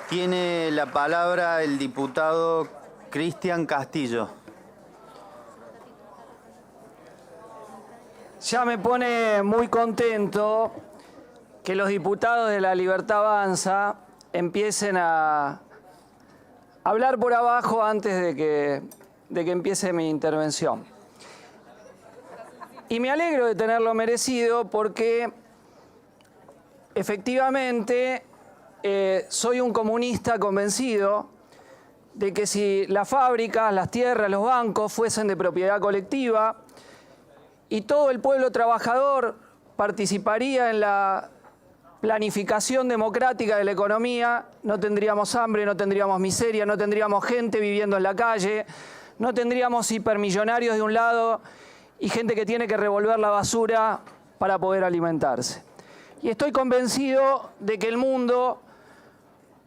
Tiene la palabra el diputado Cristian Castillo. Ya me pone muy contento que los diputados de La Libertad Avanza empiecen a hablar por abajo antes de que empiece mi intervención. Y me alegro de tenerlo merecido porque efectivamente soy un comunista convencido de que si las fábricas, las tierras, los bancos fuesen de propiedad colectiva y todo el pueblo trabajador participaría en la planificación democrática de la economía, no tendríamos hambre, no tendríamos miseria, no tendríamos gente viviendo en la calle, no tendríamos hipermillonarios de un lado y gente que tiene que revolver la basura para poder alimentarse. Y estoy convencido de que el mundo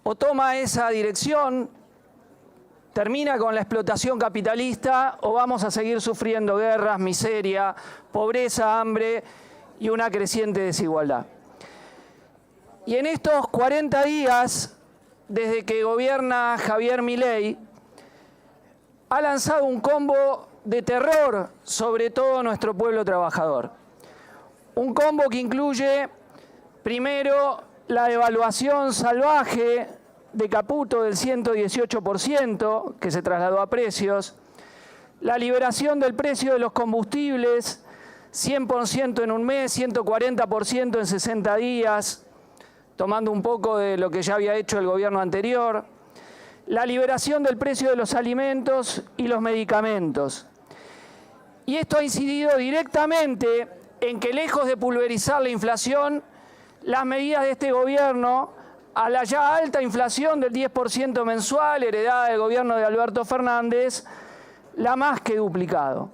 o toma esa dirección, termina con la explotación capitalista, o vamos a seguir sufriendo guerras, miseria, pobreza, hambre y una creciente desigualdad. Y en estos 40 días, desde que gobierna Javier Milei, ha lanzado un combo de terror sobre todo nuestro pueblo trabajador. Un combo que incluye, primero, la devaluación salvaje de Caputo del 118%, que se trasladó a precios, la liberación del precio de los combustibles, 100% en un mes, 140% en 60 días, tomando un poco de lo que ya había hecho el gobierno anterior, la liberación del precio de los alimentos y los medicamentos. Y esto ha incidido directamente en que, lejos de pulverizar la inflación, las medidas de este gobierno, a la ya alta inflación del 10% mensual heredada del gobierno de Alberto Fernández, la más que duplicado.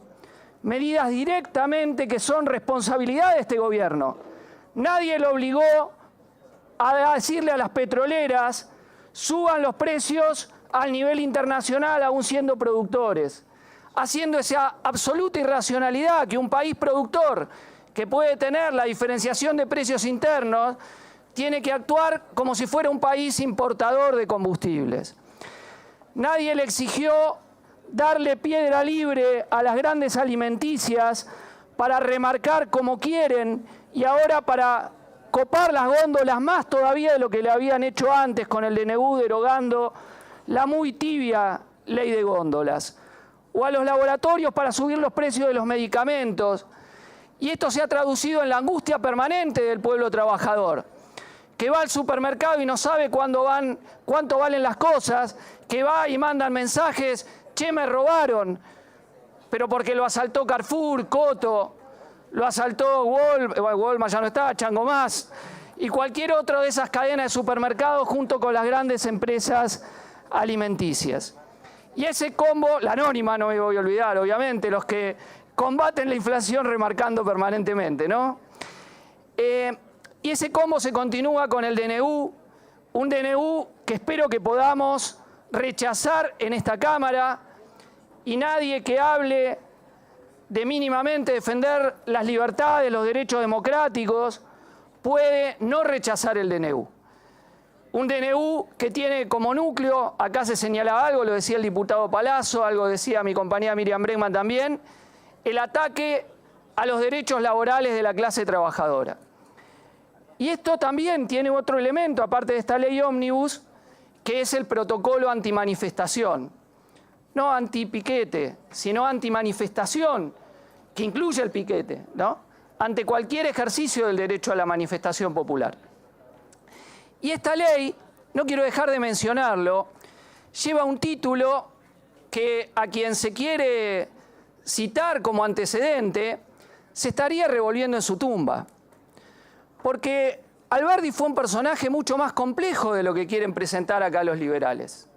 Medidas directamente que son responsabilidad de este gobierno. Nadie lo obligó a decirle a las petroleras: suban los precios al nivel internacional aún siendo productores, haciendo esa absoluta irracionalidad que un país productor que puede tener la diferenciación de precios internos tiene que actuar como si fuera un país importador de combustibles. Nadie le exigió darle piedra libre a las grandes alimenticias para remarcar como quieren y ahora para copar las góndolas más todavía de lo que le habían hecho antes con el DNU derogando la muy tibia ley de góndolas, o a los laboratorios para subir los precios de los medicamentos. Y esto se ha traducido en la angustia permanente del pueblo trabajador, que va al supermercado y no sabe cuánto valen las cosas, que va y mandan mensajes: che, me robaron, pero porque lo asaltó Carrefour, Coto, lo asaltó Walmart, ya no está, Chango Más, y cualquier otra de esas cadenas de supermercados junto con las grandes empresas alimenticias. Y ese combo, la anónima no me voy a olvidar, obviamente, los que combaten la inflación remarcando permanentemente, ¿no? Y ese combo se continúa con el DNU, un DNU que espero que podamos rechazar en esta Cámara, y nadie que hable de mínimamente defender las libertades, los derechos democráticos, puede no rechazar el DNU. Un DNU que tiene como núcleo, acá se señalaba algo, lo decía el diputado Palazzo, algo decía mi compañera Miriam Bregman también, el ataque a los derechos laborales de la clase trabajadora. Y esto también tiene otro elemento, aparte de esta ley ómnibus, que es el protocolo antimanifestación. No antipiquete, sino antimanifestación, que incluye el piquete, ¿no?, ante cualquier ejercicio del derecho a la manifestación popular. Y esta ley, no quiero dejar de mencionarlo, lleva un título que a quien se quiere citar como antecedente se estaría revolviendo en su tumba. Porque Alberdi fue un personaje mucho más complejo de lo que quieren presentar acá los liberales.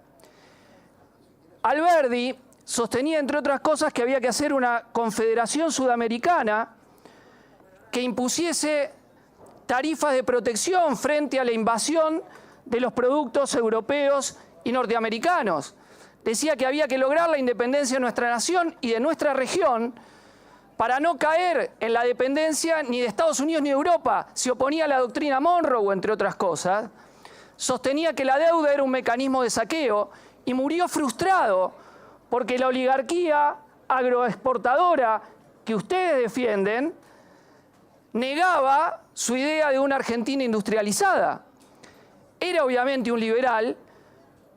Alberdi sostenía, entre otras cosas, que había que hacer una confederación sudamericana que impusiese tarifas de protección frente a la invasión de los productos europeos y norteamericanos. Decía que había que lograr la independencia de nuestra nación y de nuestra región para no caer en la dependencia ni de Estados Unidos ni de Europa. Se oponía a la doctrina Monroe, entre otras cosas, sostenía que la deuda era un mecanismo de saqueo y murió frustrado porque la oligarquía agroexportadora que ustedes defienden negaba su idea de una Argentina industrializada. Era obviamente un liberal,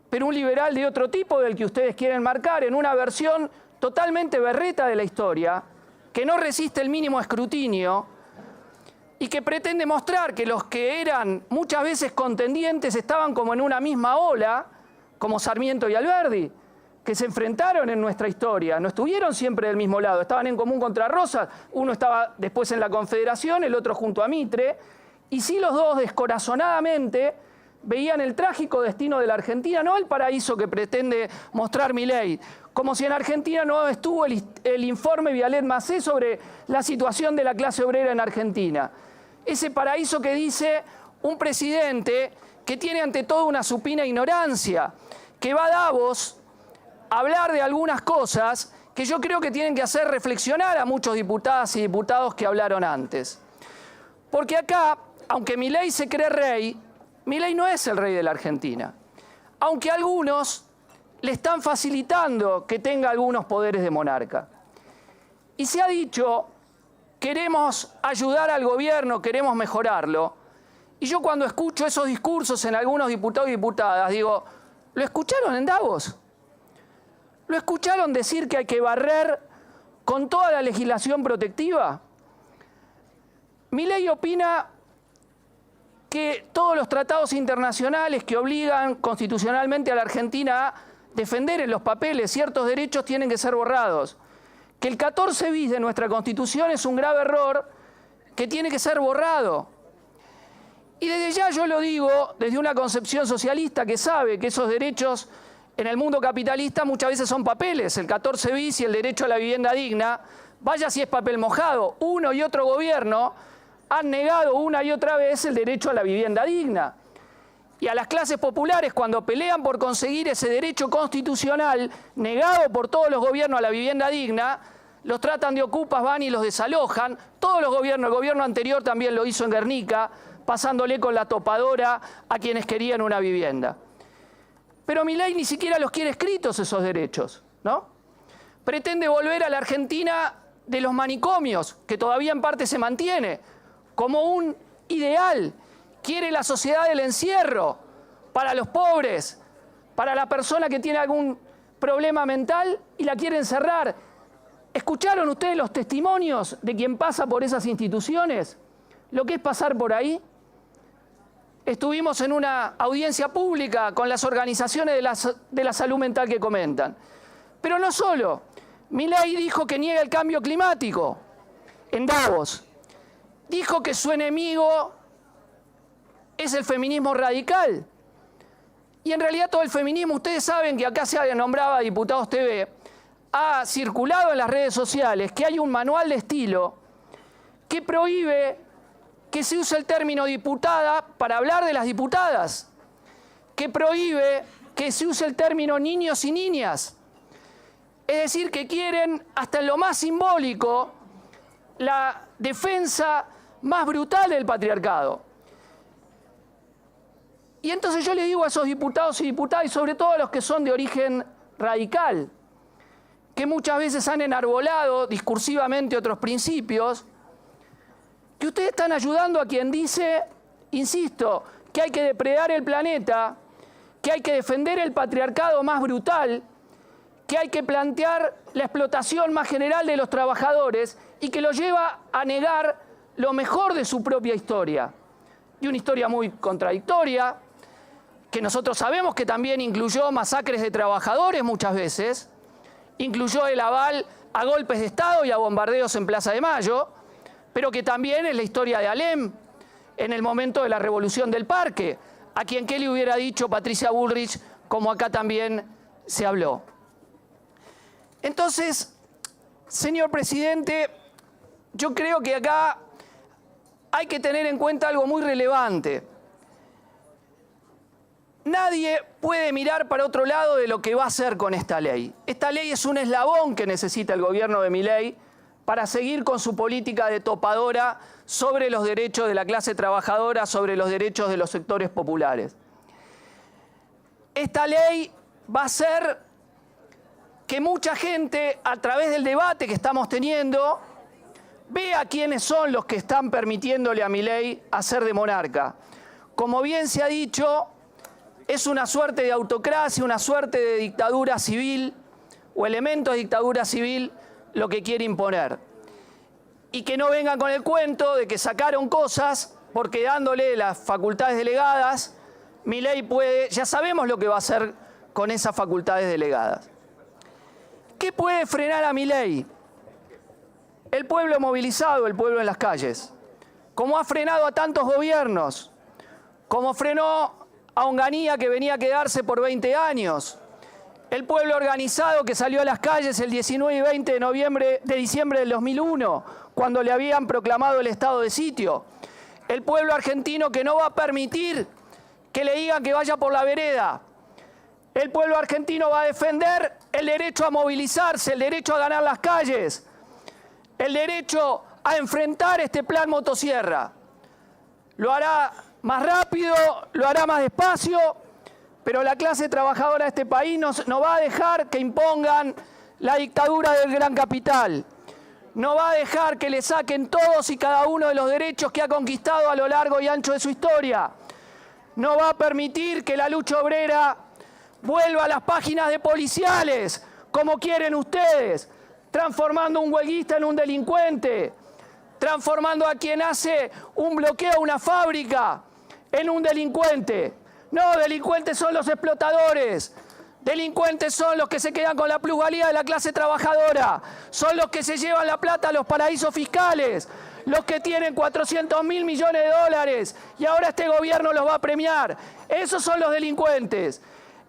pero un liberal de otro tipo del que ustedes quieren marcar, en una versión totalmente berreta de la historia, que no resiste el mínimo escrutinio y que pretende mostrar que los que eran muchas veces contendientes estaban como en una misma ola, como Sarmiento y Alberdi, que se enfrentaron en nuestra historia, no estuvieron siempre del mismo lado, estaban en común contra Rosas, uno estaba después en la Confederación, el otro junto a Mitre, y sí los dos descorazonadamente veían el trágico destino de la Argentina, no el paraíso que pretende mostrar Milei, como si en Argentina no estuvo el informe Vialet Macé sobre la situación de la clase obrera en Argentina. Ese paraíso que dice un presidente que tiene ante todo una supina ignorancia, que va a Davos a hablar de algunas cosas que yo creo que tienen que hacer reflexionar a muchos diputadas y diputados que hablaron antes. Porque acá, aunque Milei se cree rey, Milei no es el rey de la Argentina. Aunque algunos le están facilitando que tenga algunos poderes de monarca. Y se ha dicho, queremos ayudar al gobierno, queremos mejorarlo. Y yo cuando escucho esos discursos en algunos diputados y diputadas, digo, ¿lo escucharon en Davos? ¿Lo escucharon decir que hay que barrer con toda la legislación protectiva? Milei opina que todos los tratados internacionales que obligan constitucionalmente a la Argentina a defender en los papeles ciertos derechos tienen que ser borrados. Que el 14 bis de nuestra Constitución es un grave error que tiene que ser borrado. Y desde ya yo lo digo desde una concepción socialista que sabe que esos derechos en el mundo capitalista muchas veces son papeles. El 14 bis y el derecho a la vivienda digna, vaya si es papel mojado. Uno y otro gobierno han negado una y otra vez el derecho a la vivienda digna. Y a las clases populares, cuando pelean por conseguir ese derecho constitucional negado por todos los gobiernos a la vivienda digna, los tratan de ocupas, van y los desalojan. Todos los gobiernos, el gobierno anterior también lo hizo en Guernica, pasándole con la topadora a quienes querían una vivienda. Pero Milei ni siquiera los quiere escritos esos derechos, ¿no? Pretende volver a la Argentina de los manicomios, que todavía en parte se mantiene, como un ideal. Quiere la sociedad del encierro para los pobres, para la persona que tiene algún problema mental y la quiere encerrar. ¿Escucharon ustedes los testimonios de quien pasa por esas instituciones? ¿Lo que es pasar por ahí? Estuvimos en una audiencia pública con las organizaciones de la salud mental que comentan. Pero no solo. Milei dijo que niega el cambio climático en Davos. Dijo que su enemigo es el feminismo radical. Y en realidad todo el feminismo, ustedes saben que acá se nombraba Diputados TV, ha circulado en las redes sociales que hay un manual de estilo que prohíbe que se use el término diputada para hablar de las diputadas, que prohíbe que se use el término niños y niñas. Es decir, que quieren, hasta en lo más simbólico, la defensa más brutal del patriarcado. Y entonces yo le digo a esos diputados y diputadas, y sobre todo a los que son de origen radical, que muchas veces han enarbolado discursivamente otros principios, que ustedes están ayudando a quien dice, insisto, que hay que depredar el planeta, que hay que defender el patriarcado más brutal, que hay que plantear la explotación más general de los trabajadores y que lo lleva a negar lo mejor de su propia historia. Y una historia muy contradictoria, que nosotros sabemos que también incluyó masacres de trabajadores muchas veces, incluyó el aval a golpes de Estado y a bombardeos en Plaza de Mayo, pero que también es la historia de Alem, en el momento de la Revolución del Parque, a quien qué le hubiera dicho Patricia Bullrich, como acá también se habló. Entonces, señor presidente, yo creo que acá hay que tener en cuenta algo muy relevante. Nadie puede mirar para otro lado de lo que va a hacer con esta ley. Esta ley es un eslabón que necesita el gobierno de Milei para seguir con su política de topadora sobre los derechos de la clase trabajadora, sobre los derechos de los sectores populares. esta ley va a hacer que mucha gente, a través del debate que estamos teniendo, vea quiénes son los que están permitiéndole a Milei hacer de monarca. Como bien se ha dicho, es una suerte de autocracia, una suerte de dictadura civil o elementos de dictadura civil lo que quiere imponer. Y que no vengan con el cuento de que sacaron cosas porque dándole las facultades delegadas, Milei puede, ya sabemos lo que va a hacer con esas facultades delegadas. ¿Qué puede frenar a Milei? El pueblo movilizado, el pueblo en las calles. Como ha frenado a tantos gobiernos, como frenó a Onganía que venía a quedarse por 20 años, el pueblo organizado que salió a las calles el 19 y 20 de diciembre del 2001, cuando le habían proclamado el estado de sitio, el pueblo argentino que no va a permitir que le digan que vaya por la vereda. El pueblo argentino va a defender el derecho a movilizarse, el derecho a ganar las calles, el derecho a enfrentar este plan motosierra. Lo hará más rápido, lo hará más despacio, pero la clase trabajadora de este país no va a dejar que impongan la dictadura del gran capital. No va a dejar que le saquen todos y cada uno de los derechos que ha conquistado a lo largo y ancho de su historia. No va a permitir que la lucha obrera vuelva a las páginas de policiales, como quieren ustedes, transformando a un huelguista en un delincuente, transformando a quien hace un bloqueo a una fábrica en un delincuente. No, delincuentes son los explotadores, delincuentes son los que se quedan con la plusvalía de la clase trabajadora, son los que se llevan la plata a los paraísos fiscales, los que tienen 400.000 millones de dólares y ahora este gobierno los va a premiar. Esos son los delincuentes,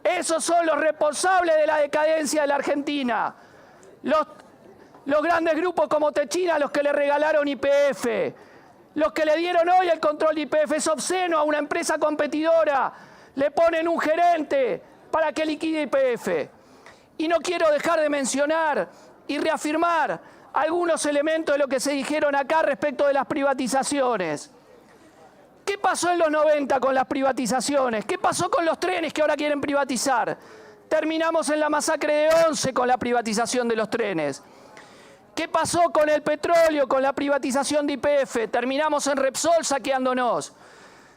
esos son los responsables de la decadencia de la Argentina. Los grandes grupos como Techina, los que le regalaron YPF, los que le dieron hoy el control de YPF, es obsceno, a una empresa competidora le ponen un gerente para que liquide YPF. Y no quiero dejar de mencionar y reafirmar algunos elementos de lo que se dijeron acá respecto de las privatizaciones. ¿Qué pasó en los 90 con las privatizaciones? ¿Qué pasó con los trenes que ahora quieren privatizar? Terminamos en la masacre de Once con la privatización de los trenes. ¿Qué pasó con el petróleo, con la privatización de YPF? Terminamos en Repsol saqueándonos.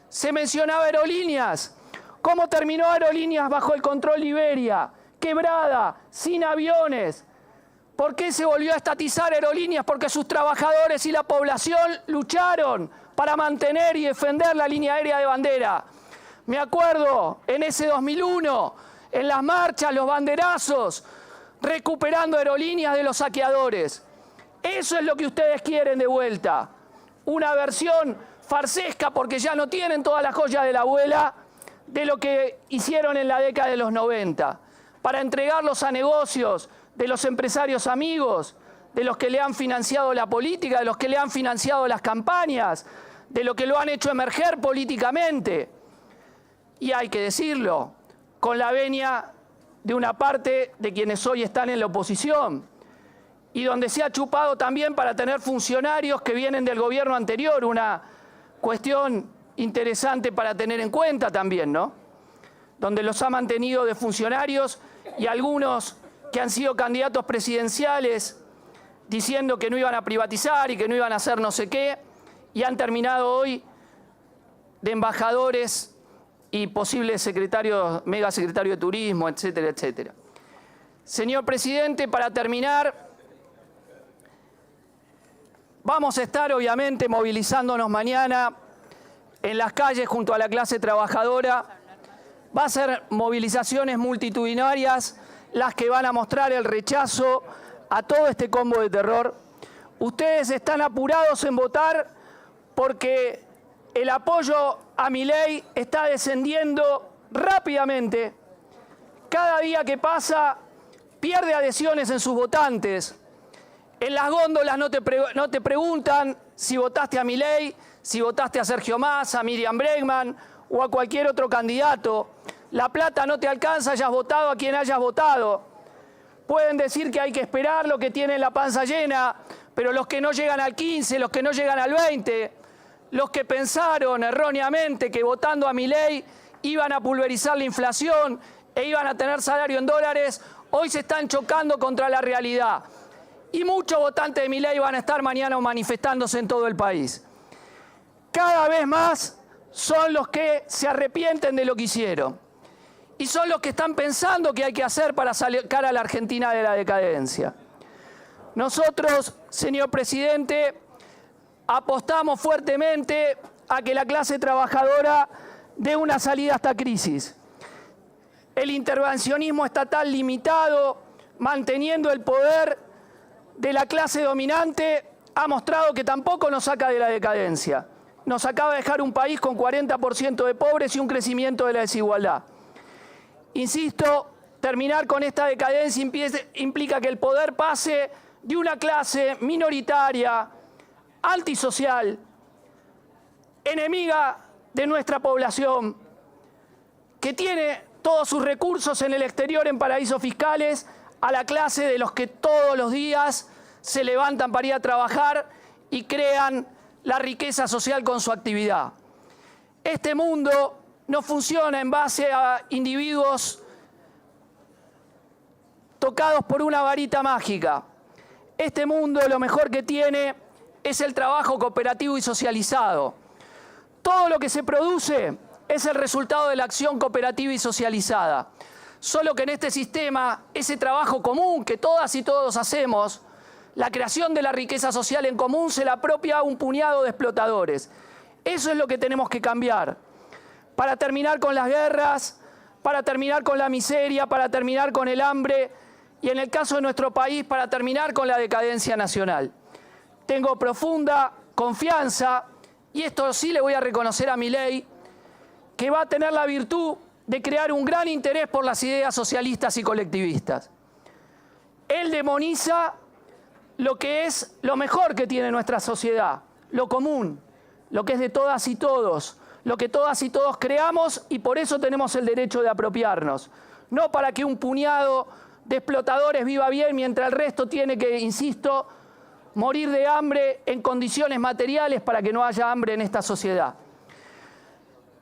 Se mencionaba Aerolíneas. ¿Cómo terminó Aerolíneas bajo el control de Iberia? Quebrada, sin aviones. ¿Por qué se volvió a estatizar Aerolíneas? Porque sus trabajadores y la población lucharon para mantener y defender la línea aérea de bandera. Me acuerdo en ese 2001, en las marchas, los banderazos, recuperando Aerolíneas de los saqueadores. Eso es lo que ustedes quieren de vuelta. Una versión farsesca porque ya no tienen todas las joyas de la abuela de lo que hicieron en la década de los 90, para entregarlos a negocios de los empresarios amigos, de los que le han financiado la política, de los que le han financiado las campañas, de los que lo han hecho emerger políticamente. Y hay que decirlo, con la venia de una parte de quienes hoy están en la oposición, y donde se ha chupado también para tener funcionarios que vienen del gobierno anterior, una cuestión interesante para tener en cuenta también, ¿no? Donde los ha mantenido de funcionarios y algunos que han sido candidatos presidenciales diciendo que no iban a privatizar y que no iban a hacer no sé qué, y han terminado hoy de embajadores y posibles secretarios, megasecretarios de turismo, etcétera, etcétera. Señor presidente, para terminar, vamos a estar obviamente movilizándonos mañana en las calles junto a la clase trabajadora. Va a ser movilizaciones multitudinarias las que van a mostrar el rechazo a todo este combo de terror. Ustedes están apurados en votar porque el apoyo a Milei está descendiendo rápidamente. Cada día que pasa pierde adhesiones en sus votantes. En las góndolas no te preguntan si votaste a Milei, si votaste a Sergio Massa, a Miriam Bregman o a cualquier otro candidato. La plata no te alcanza, hayas votado a quien hayas votado. Pueden decir que hay que esperar lo que tienen la panza llena, pero los que no llegan al 15, los que no llegan al 20, los que pensaron erróneamente que votando a Milei iban a pulverizar la inflación e iban a tener salario en dólares, hoy se están chocando contra la realidad. Y muchos votantes de Milei van a estar mañana manifestándose en todo el país. Cada vez más son los que se arrepienten de lo que hicieron. Y son los que están pensando qué hay que hacer para sacar a la Argentina de la decadencia. Nosotros, señor presidente, apostamos fuertemente a que la clase trabajadora dé una salida a esta crisis. El intervencionismo estatal limitado, manteniendo el poder de la clase dominante, ha mostrado que tampoco nos saca de la decadencia. Nos acaba de dejar un país con 40% de pobres y un crecimiento de la desigualdad. Insisto, terminar con esta decadencia implica que el poder pase de una clase minoritaria, antisocial, enemiga de nuestra población, que tiene todos sus recursos en el exterior en paraísos fiscales, a la clase de los que todos los días se levantan para ir a trabajar y crean la riqueza social con su actividad. Este mundo no funciona en base a individuos tocados por una varita mágica. Este mundo lo mejor que tiene es el trabajo cooperativo y socializado. Todo lo que se produce es el resultado de la acción cooperativa y socializada. Solo que en este sistema, ese trabajo común que todas y todos hacemos, la creación de la riqueza social en común se la apropia un puñado de explotadores. Eso es lo que tenemos que cambiar. Para terminar con las guerras, para terminar con la miseria, para terminar con el hambre y en el caso de nuestro país, para terminar con la decadencia nacional. Tengo profunda confianza, y esto sí le voy a reconocer a Milei, que va a tener la virtud de crear un gran interés por las ideas socialistas y colectivistas. Él demoniza lo que es lo mejor que tiene nuestra sociedad, lo común, lo que es de todas y todos, lo que todas y todos creamos y por eso tenemos el derecho de apropiarnos. No para que un puñado de explotadores viva bien mientras el resto tiene que, insisto, morir de hambre en condiciones materiales para que no haya hambre en esta sociedad.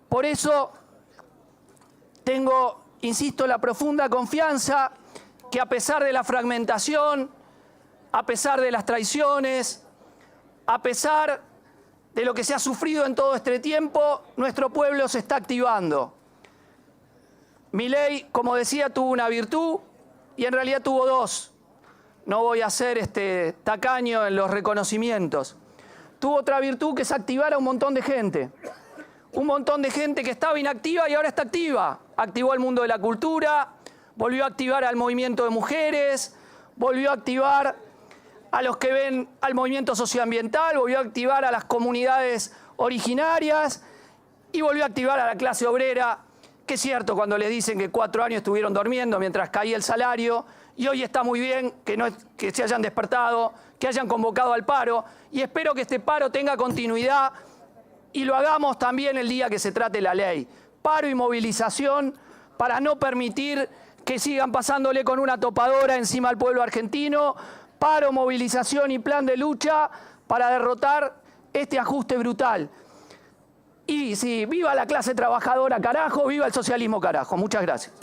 Por eso tengo, insisto, la profunda confianza que a pesar de la fragmentación, a pesar de las traiciones, a pesar de lo que se ha sufrido en todo este tiempo, nuestro pueblo se está activando. Milei, como decía, tuvo una virtud y en realidad tuvo dos. No voy a ser tacaño en los reconocimientos. Tuvo otra virtud que es activar a un montón de gente. Un montón de gente que estaba inactiva y ahora está activa. Activó el mundo de la cultura, volvió a activar al movimiento de mujeres, volvió a activar a los que ven al movimiento socioambiental, volvió a activar a las comunidades originarias y volvió a activar a la clase obrera, que es cierto cuando les dicen que 4 años estuvieron durmiendo mientras caía el salario, y hoy está muy bien que se hayan despertado, que hayan convocado al paro, y espero que este paro tenga continuidad y lo hagamos también el día que se trate la ley. Paro y movilización para no permitir que sigan pasándole con una topadora encima al pueblo argentino, paro, movilización y plan de lucha para derrotar este ajuste brutal. Y sí, viva la clase trabajadora, carajo, viva el socialismo, carajo. Muchas gracias.